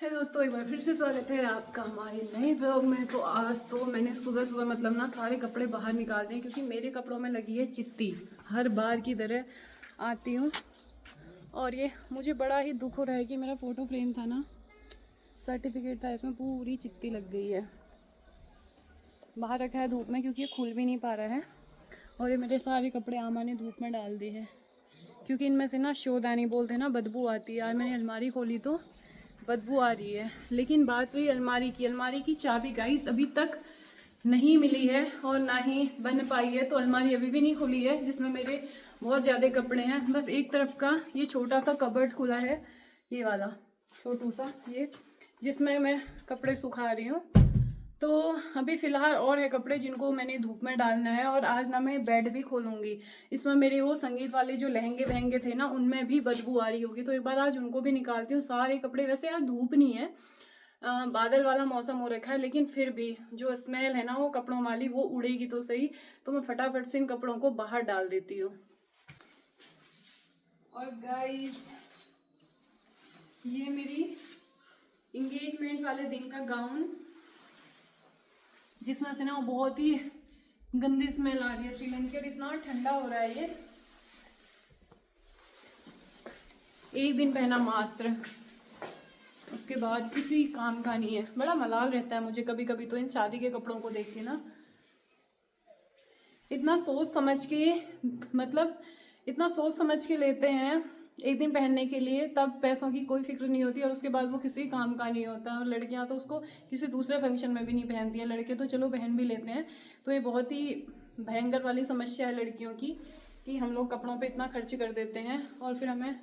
है दोस्तों, एक बार फिर से स्वागत है आपका हमारे नए ब्लॉग में। तो आज तो मैंने सुबह सुबह मतलब ना सारे कपड़े बाहर निकाल दिए क्योंकि मेरे कपड़ों में लगी है चित्ती। हर बार की तरह आती हूँ और ये मुझे बड़ा ही दुख हो रहा है कि मेरा फ़ोटो फ्रेम था ना, सर्टिफिकेट था, इसमें पूरी चित्ती लग गई है। बाहर रखा है धूप में क्योंकि ये खुल भी नहीं पा रहा है। और ये मेरे सारे कपड़े आमा ने धूप में डाल दिए हैं क्योंकि इनमें से ना शोदानी बोलते हैं ना, बदबू आती है। आज मैंने अलमारी खोली तो बदबू आ रही है। लेकिन बात रही अलमारी की चाबी गाइस अभी तक नहीं मिली है और ना ही बन पाई है। तो अलमारी अभी भी नहीं खुली है जिसमें मेरे बहुत ज़्यादा कपड़े हैं। बस एक तरफ का ये छोटा सा कबर्ड खुला है, ये वाला छोटू सा, ये जिसमें मैं कपड़े सुखा रही हूँ। तो अभी फ़िलहाल और है कपड़े जिनको मैंने धूप में डालना है। और आज ना मैं बेड भी खोलूँगी। इसमें मेरे वो संगीत वाले जो लहंगे वहंगे थे ना, उनमें भी बदबू आ रही होगी, तो एक बार आज उनको भी निकालती हूँ सारे कपड़े। वैसे आज धूप नहीं है, बादल वाला मौसम हो रखा है, लेकिन फिर भी जो स्मेल है ना वो कपड़ों वाली, वो उड़ेगी तो सही। तो मैं फटाफट से इन कपड़ों को बाहर डाल देती हूँ। और गाइस ये मेरी इंगेजमेंट वाले दिन का गाउन, जिसमें से ना वो बहुत ही गंदी स्मेल आ रही है सीलन की। और इतना ठंडा हो रहा है, ये एक दिन पहना मात्र, उसके बाद किसी काम का नहीं है। बड़ा मलाल रहता है मुझे कभी कभी तो इन शादी के कपड़ों को देख के ना। इतना सोच समझ के, मतलब इतना सोच समझ के लेते हैं एक दिन पहनने के लिए, तब पैसों की कोई फिक्र नहीं होती और उसके बाद वो किसी काम का नहीं होता। और लड़कियां तो उसको किसी दूसरे फंक्शन में भी नहीं पहनती हैं, लड़के तो चलो पहन भी लेते हैं। तो ये बहुत ही भयंकर वाली समस्या है लड़कियों की कि हम लोग कपड़ों पे इतना खर्च कर देते हैं और फिर हमें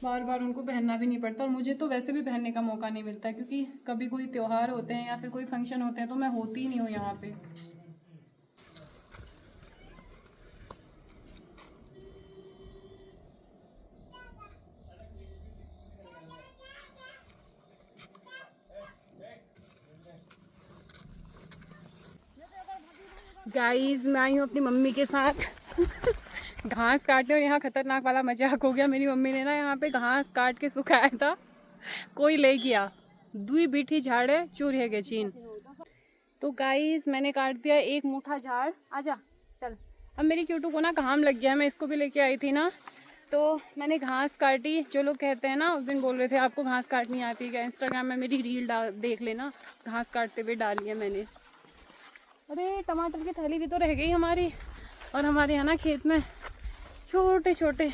बार बार उनको पहनना भी नहीं पड़ता। और मुझे तो वैसे भी पहनने का मौका नहीं मिलता क्योंकि कभी कोई त्यौहार होते हैं या फिर कोई फंक्शन होते हैं तो मैं होती ही नहीं हूँ यहाँ पे। गाइस मैं आई हूँ अपनी मम्मी के साथ घास काटने, और यहाँ खतरनाक वाला मजाक हो गया। मेरी मम्मी ने ना यहाँ पे घास काट के सुखाया था, कोई ले गया, दुई बीठी झाड़े चूर है चीन। तो गाइस मैंने काट दिया एक मुठा झाड़। आजा चल। अब मेरी क्यूटू को ना काम लग गया है, मैं इसको भी लेके आई थी ना, तो मैंने घास काटी। जो लोग कहते हैं ना, उस दिन बोल रहे थे आपको घास काटनी आती है क्या, इंस्टाग्राम में मेरी रील देख लेना, घास काटते हुए डाली है मैंने। अरे टमाटर की थैली भी तो रह गई हमारी। और हमारे यहाँ ना खेत में छोटे छोटे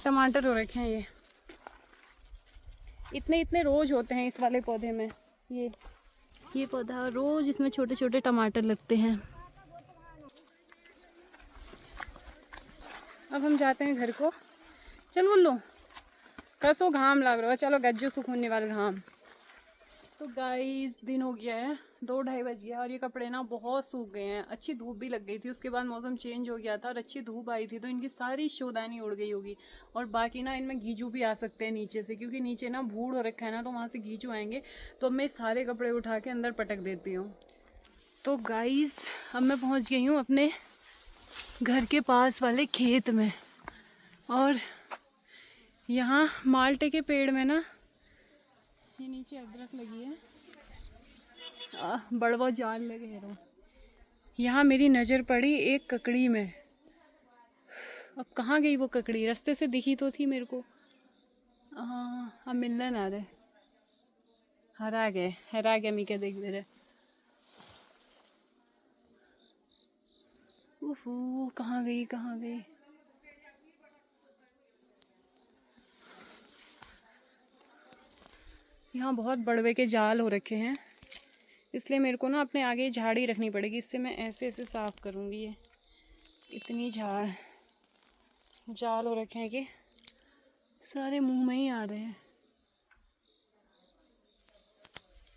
टमाटर हो रखे हैं। ये इतने इतने रोज होते हैं इस वाले पौधे में। ये पौधा रोज, इसमें छोटे छोटे टमाटर लगते हैं। अब हम जाते हैं घर को। चल बोलो कसो घाम लग रहा है, चलो गज्जू सुखने वाले घाम। तो गाइस दिन हो गया है, 2-2:30 बज गया और ये कपड़े ना बहुत सूख गए हैं। अच्छी धूप भी लग गई थी, उसके बाद मौसम चेंज हो गया था और अच्छी धूप आई थी तो इनकी सारी शोदानी उड़ गई होगी। और बाकी ना इनमें गीजू भी आ सकते हैं नीचे से, क्योंकि नीचे ना भूड़ हो रखा है ना, तो वहाँ से गीजू आएंगे। तो अब मैं सारे कपड़े उठा के अंदर पटक देती हूँ। तो गाइस अब मैं पहुँच गई हूँ अपने घर के पास वाले खेत में। और यहाँ माल्टे के पेड़ में ना, ये नीचे अदरक लगी है, बड़वा जाल लगे रहो। यहाँ मेरी नज़र पड़ी एक ककड़ी में। अब कहाँ गई वो ककड़ी, रास्ते से दिखी तो थी मेरे को। अब मिलने ना रहे, हरा गए मी के देख दे रहे। ओहो कहाँ गई। यहाँ बहुत बड़वे के जाल हो रखे हैं, इसलिए मेरे को ना अपने आगे झाड़ी रखनी पड़ेगी। इससे मैं ऐसे ऐसे साफ करूँगी। ये इतनी जाल हो रखे हैं कि सारे मुंह में ही आ रहे हैं।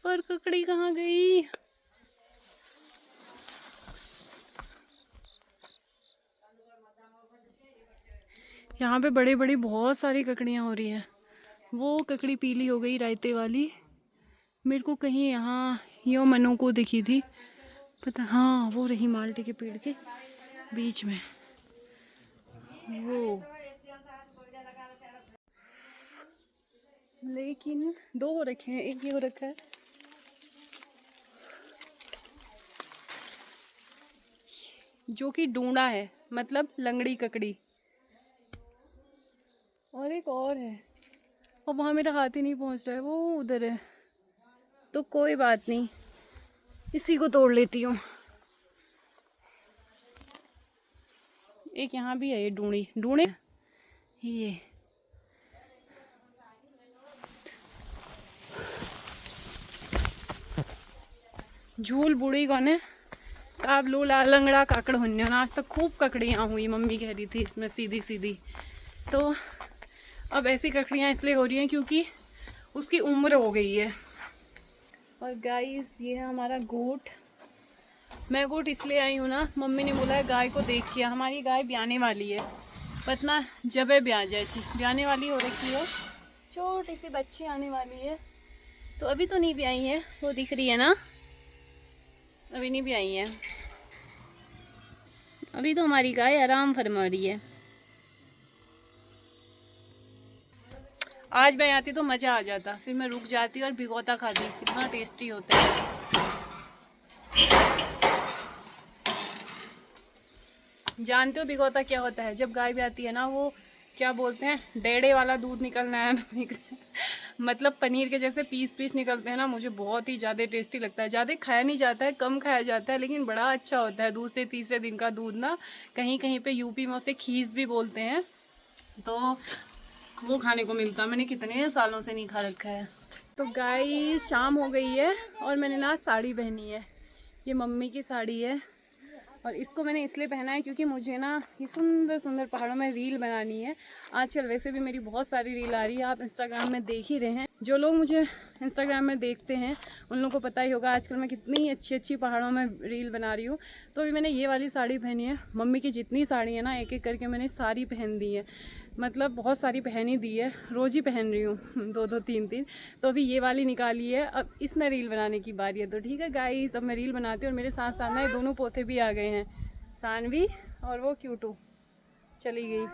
पर ककड़ी कहाँ गई। यहाँ पे बड़ी बड़ी बहुत सारी ककड़ियाँ हो रही हैं। वो ककड़ी पीली हो गई रायते वाली, मेरे को कहीं यहाँ यो मनु को दिखी थी पता, हाँ वो रही माल्टे के पेड़ के बीच में वो। लेकिन 2 हो रखे हैं, एक ये हो रखा है। जो कि डूंडा है, मतलब लंगड़ी ककड़ी। और एक और है, और वहाँ मेरा हाथ ही नहीं पहुँच रहा है, वो उधर है। तो कोई बात नहीं, इसी को तोड़ लेती हूँ। एक यहाँ भी है, ये ढूंढे ये। झूल बुढ़ी कोने काब लूला लंगड़ा काकड़ हुन्ने। आज तक खूब ककड़ियाँ हुई, मम्मी कह रही थी इसमें सीधी सीधी। तो अब ऐसी ककड़ियाँ इसलिए हो रही हैं क्योंकि उसकी उम्र हो गई है। और गाइस ये है हमारा गोट। मैं गोट इसलिए आई हूँ ना, मम्मी ने बोला है गाय को देख के, हमारी गाय ब्याने वाली है, पतना जब ब्याह जाए छी, ब्याने वाली हो रखी है, छोटी सी बच्ची आने वाली है। तो अभी तो नहीं ब्याई है, वो दिख रही है ना, अभी नहीं ब्याई है। अभी तो हमारी गाय आराम फरमा रही है। आज मैं आती तो मज़ा आ जाता, फिर मैं रुक जाती और भिगोता खाती, कितना टेस्टी होता है। जानते हो भिगोता क्या होता है? जब गाय भी आती है ना, वो क्या बोलते हैं, डेढ़े वाला दूध निकलना है मतलब पनीर के जैसे पीस पीस निकलते हैं ना, मुझे बहुत ही ज़्यादा टेस्टी लगता है। ज़्यादा खाया नहीं जाता है, कम खाया जाता है, लेकिन बड़ा अच्छा होता है। दूसरे तीसरे दिन का दूध ना, कहीं कहीं पे यूपी में उसे खीस भी बोलते हैं, तो वो खाने को मिलता है। मैंने कितने सालों से नहीं खा रखा है। तो गाइस शाम हो गई है और मैंने ना साड़ी पहनी है, ये मम्मी की साड़ी है। और इसको मैंने इसलिए पहना है क्योंकि मुझे ना ये सुंदर सुंदर पहाड़ों में रील बनानी है। आजकल वैसे भी मेरी बहुत सारी रील आ रही है, आप इंस्टाग्राम में देख ही रहे हैं। जो लोग मुझे इंस्टाग्राम में देखते हैं उन लोगों को पता ही होगा आजकल मैं कितनी अच्छी अच्छी पहाड़ों में रील बना रही हूँ। तो अभी मैंने ये वाली साड़ी पहनी है। मम्मी की जितनी साड़ी है ना, एक एक करके मैंने सारी पहन दी है, मतलब बहुत सारी पहन ही दी है, रोज़ ही पहन रही हूँ, 2-2 3-3। तो अभी ये वाली निकाली है, अब इसमें रील बनाने की बारी है। तो ठीक है गाइस, अब मैं रील बनाती हूँ। और मेरे साथ साथ ना ये दोनों पोते भी आ गए हैं, सानवी और वो क्यूटू चली गई।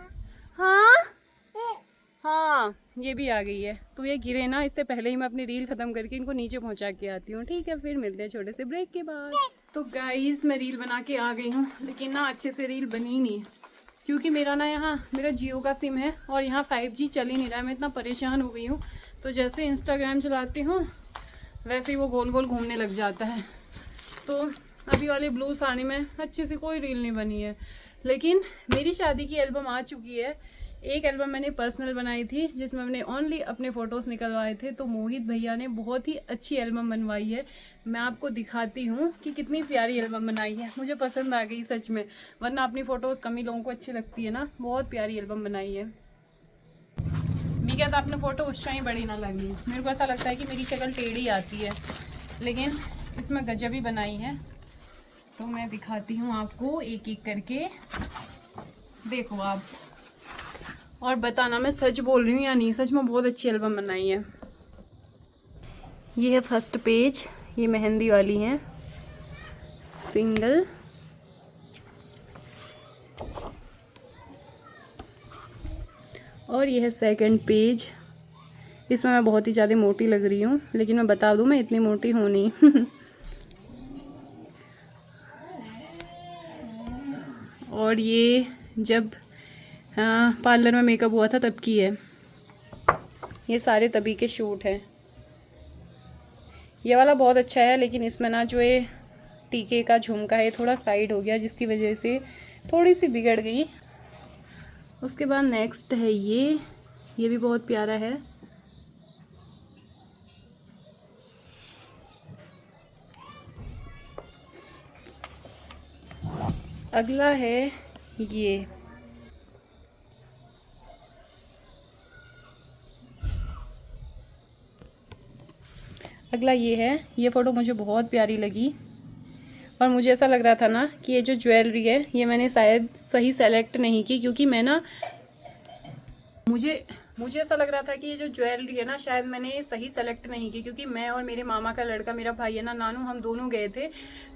हाँ हाँ, ये भी आ गई है। तो ये गिरे ना, इससे पहले ही मैं अपनी रील ख़त्म करके इनको नीचे पहुँचा के आती हूँ। ठीक है, फिर मिलते हैं छोटे से ब्रेक के बाद। तो गाइस मैं रील बना के आ गई हूँ, लेकिन ना अच्छे से रील बनी नहीं, क्योंकि मेरा ना यहाँ मेरा जियो का सिम है और यहाँ 5G चल ही नहीं रहा है। मैं इतना परेशान हो गई हूँ। तो जैसे इंस्टाग्राम चलाती हूँ वैसे ही वो गोल गोल घूमने लग जाता है। तो अभी वाली ब्लू साड़ी में अच्छे से कोई रील नहीं बनी है। लेकिन मेरी शादी की एल्बम आ चुकी है। एक एल्बम मैंने पर्सनल बनाई थी जिसमें मैंने ओनली अपने फ़ोटोज़ निकलवाए थे। तो मोहित भैया ने बहुत ही अच्छी एल्बम बनवाई है। मैं आपको दिखाती हूँ कि कितनी प्यारी एल्बम बनाई है, मुझे पसंद आ गई सच में। वरना अपनी फ़ोटोज़ कम ही लोगों को अच्छी लगती है ना। बहुत प्यारी एल्बम बनाई है। बिकॉज आपने फ़ोटो उस टाइम बड़ी ना लगी, मेरे को ऐसा लगता है कि मेरी शक्ल टेढ़ी आती है, लेकिन इसमें गजब ही बनाई है। तो मैं दिखाती हूँ आपको एक एक करके, देखो आप और बताना मैं सच बोल रही हूँ या नहीं। सच में बहुत अच्छी एल्बम बनाई है। ये है फर्स्ट पेज, ये मेहंदी वाली है सिंगल। और ये है सेकंड पेज। इसमें मैं बहुत ही ज़्यादा मोटी लग रही हूँ, लेकिन मैं बता दूँ मैं इतनी मोटी हूँ नहीं और ये जब पार्लर में मेकअप हुआ था तब की है। ये सारे तभी के शूट हैं। ये वाला बहुत अच्छा है, लेकिन इसमें ना जो ये टीके का झुमका है थोड़ा साइड हो गया, जिसकी वजह से थोड़ी सी बिगड़ गई। उसके बाद नेक्स्ट है ये भी बहुत प्यारा है। अगला है ये, अगला ये है। ये फ़ोटो मुझे बहुत प्यारी लगी और मुझे ऐसा लग रहा था ना कि ये जो ज्वेलरी है ये मैंने शायद सही सेलेक्ट नहीं की, क्योंकि मैं ना मुझे मुझे ऐसा लग रहा था कि ये जो ज्वेलरी है ना शायद मैंने सही सेलेक्ट नहीं की, क्योंकि मैं और मेरे मामा का लड़का, मेरा भाई है ना नानू, हम दोनों गए थे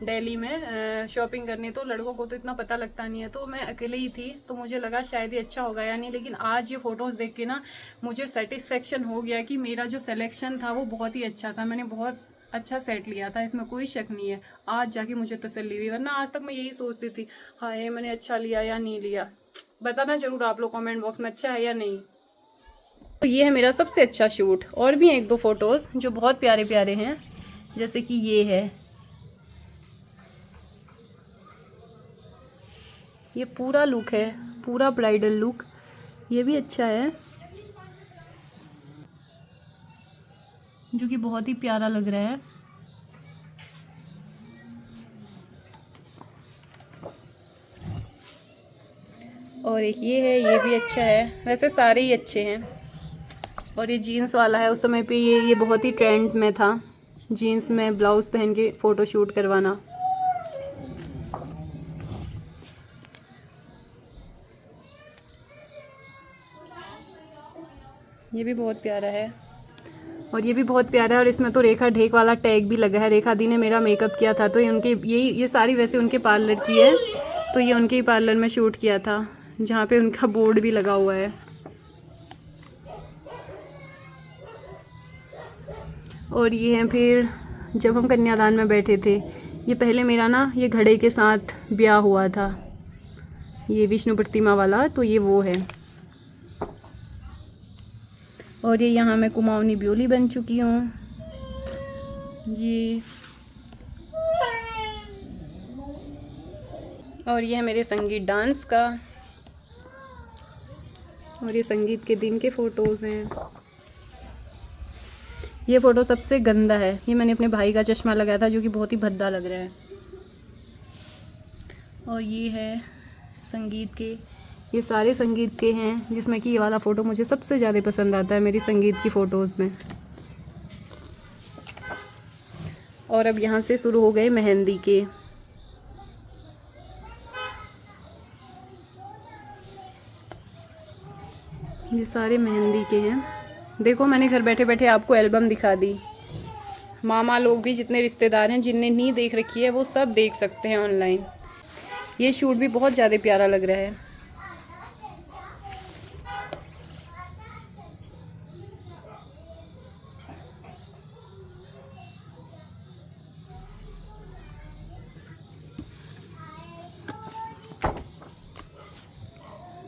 दिल्ली में शॉपिंग करने। तो लड़कों को तो इतना पता लगता नहीं है, तो मैं अकेले ही थी, तो मुझे लगा शायद ये अच्छा होगा या नहीं। लेकिन आज ये फ़ोटोज़ देख के ना मुझे सेटिस्फेक्शन हो गया कि मेरा जो सिलेक्शन था वो बहुत ही अच्छा था, मैंने बहुत अच्छा सेट लिया था, इसमें कोई शक नहीं है। आज जाके मुझे तसल्ली हुई, वरना आज तक मैं यही सोचती थी हाँ ये मैंने अच्छा लिया या नहीं लिया। बताना जरूर आप लोग कमेंट बॉक्स में अच्छा है या नहीं। तो ये है मेरा सबसे अच्छा शूट। और भी हैं एक दो फोटोज़ जो बहुत प्यारे प्यारे हैं, जैसे कि ये है, ये पूरा लुक है, पूरा ब्राइडल लुक, ये भी अच्छा है, जो कि बहुत ही प्यारा लग रहा है। और एक ये है, ये भी अच्छा है, वैसे सारे ही अच्छे हैं। और ये जीन्स वाला है, उस समय पे ये बहुत ही ट्रेंड में था, जीन्स में ब्लाउज पहन के फ़ोटो शूट करवाना। ये भी बहुत प्यारा है, और ये भी बहुत प्यारा है। और इसमें तो रेखा ढेक वाला टैग भी लगा है, रेखा दी ने मेरा मेकअप किया था, तो ये उनके ये सारी वैसे उनके पार्लर की है, तो ये उनके ही पार्लर में शूट किया था, जहाँ पे उनका बोर्ड भी लगा हुआ है। और ये हैं फिर जब हम कन्यादान में बैठे थे, ये पहले मेरा ना ये घड़े के साथ ब्याह हुआ था, ये विष्णु प्रतिमा वाला, तो ये वो है। और ये यहाँ मैं कुमाऊनी ब्योली बन चुकी हूँ। ये और ये है मेरे संगीत डांस का, और ये संगीत के दिन के फ़ोटोज़ हैं। ये फ़ोटो सबसे गंदा है, ये मैंने अपने भाई का चश्मा लगाया था जो कि बहुत ही भद्दा लग रहा है। और ये है संगीत के, ये सारे संगीत के हैं, जिसमें कि ये वाला फ़ोटो मुझे सबसे ज़्यादा पसंद आता है मेरी संगीत की फ़ोटोज़ में। और अब यहाँ से शुरू हो गए मेहंदी के। ये सारे मेहंदी के हैं। देखो मैंने घर बैठे बैठे आपको एल्बम दिखा दी। मामा लोग भी जितने रिश्तेदार हैं जिनने नहीं देख रखी है वो सब देख सकते हैं ऑनलाइन। ये शूट भी बहुत ज़्यादा प्यारा लग रहा है।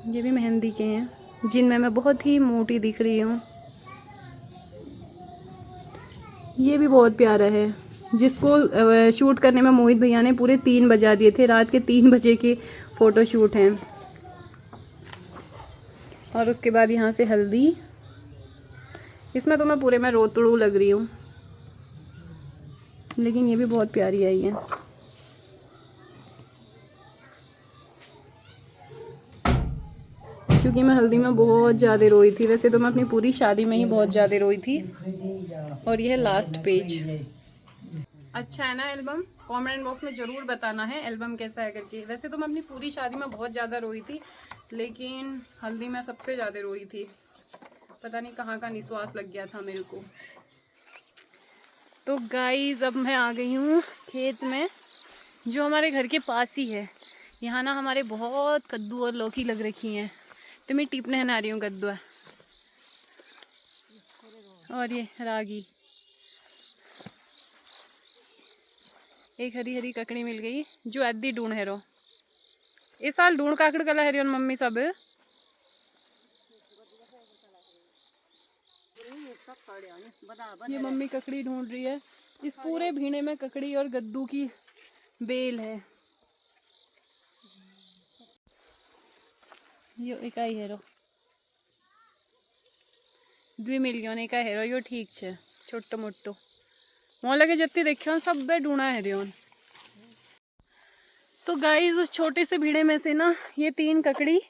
ये भी मेहंदी के हैं, जिनमें मैं बहुत ही मोटी दिख रही हूँ। ये भी बहुत प्यारा है, जिसको शूट करने में मोहित भैया ने पूरे 3 बजा दिए थे, रात के 3 बजे के फ़ोटो शूट हैं। और उसके बाद यहाँ से हल्दी, इसमें तो मैं पूरे में रोतड़ू लग रही हूँ, लेकिन ये भी बहुत प्यारी आई है। क्योंकि मैं हल्दी में बहुत ज़्यादा रोई थी, वैसे तो मैं अपनी पूरी शादी में ही बहुत ज़्यादा रोई थी। और ये है लास्ट पेज। अच्छा है ना एल्बम? कमेंट बॉक्स में ज़रूर बताना है एल्बम कैसा है करके। वैसे तो मैं अपनी पूरी शादी में बहुत ज़्यादा रोई थी, लेकिन हल्दी में सबसे ज़्यादा रोई थी, पता नहीं कहाँ का निश्वास लग गया था मेरे को। तो गाइस अब मैं आ गई हूँ खेत में, जो हमारे घर के पास ही है। यहाँ ना हमारे बहुत कद्दू और लौकी लग रखी हैं, तो मैं टिपने नहा रही हूँ कद्दू। और ये रागी, एक हरी हरी ककड़ी मिल गई जो अद्दी ढूंढ हेरो। इस साल ढूंढ काकड़ कला हेरियन मम्मी सब। ये मम्मी ककड़ी ढूंढ रही है, इस पूरे भीड़े में ककड़ी और कद्दू की बेल है। यो इकाई हेरो द्वि मिलियन इकाई हेरो, यो ठीक छे छोटो मोटो मोह लगे जत्ती देखियो सब बे ढूंढा हेरियन। तो गाइस उस छोटे से भीड़े में से ना ये 3 ककड़ी,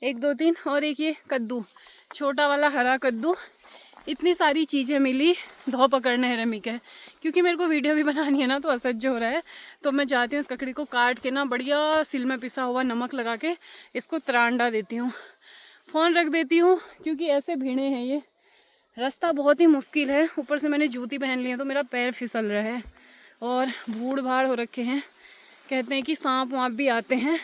1 2 3 और एक ये कद्दू, छोटा वाला हरा कद्दू, इतनी सारी चीज़ें मिली धो पकड़ने है रमी के। क्योंकि मेरे को वीडियो भी बनानी है ना, तो असह्य हो रहा है, तो मैं चाहती हूँ इस ककड़ी को काट के ना बढ़िया सिल में पिसा हुआ नमक लगा के इसको त्रांडा देती हूँ। फ़ोन रख देती हूँ क्योंकि ऐसे भीड़े हैं ये, रास्ता बहुत ही मुश्किल है। ऊपर से मैंने जूती पहन ली है तो मेरा पैर फिसल रहा है और भूड़ भाड़ हो रखे हैं। कहते हैं कि सांप वाँप भी आते हैं।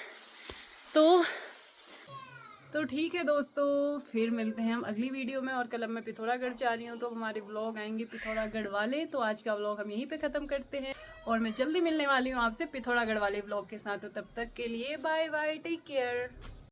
तो ठीक है दोस्तों, फिर मिलते हैं हम अगली वीडियो में। और कल अब मैं पिथौरागढ़ जा रही हूँ तो हमारे व्लॉग आएंगे पिथौरागढ़ वाले। तो आज का व्लॉग हम यहीं पे ख़त्म करते हैं और मैं जल्दी मिलने वाली हूँ आपसे पिथौरागढ़ वाले व्लॉग के साथ। तो तब तक के लिए बाय बाय, टेक केयर।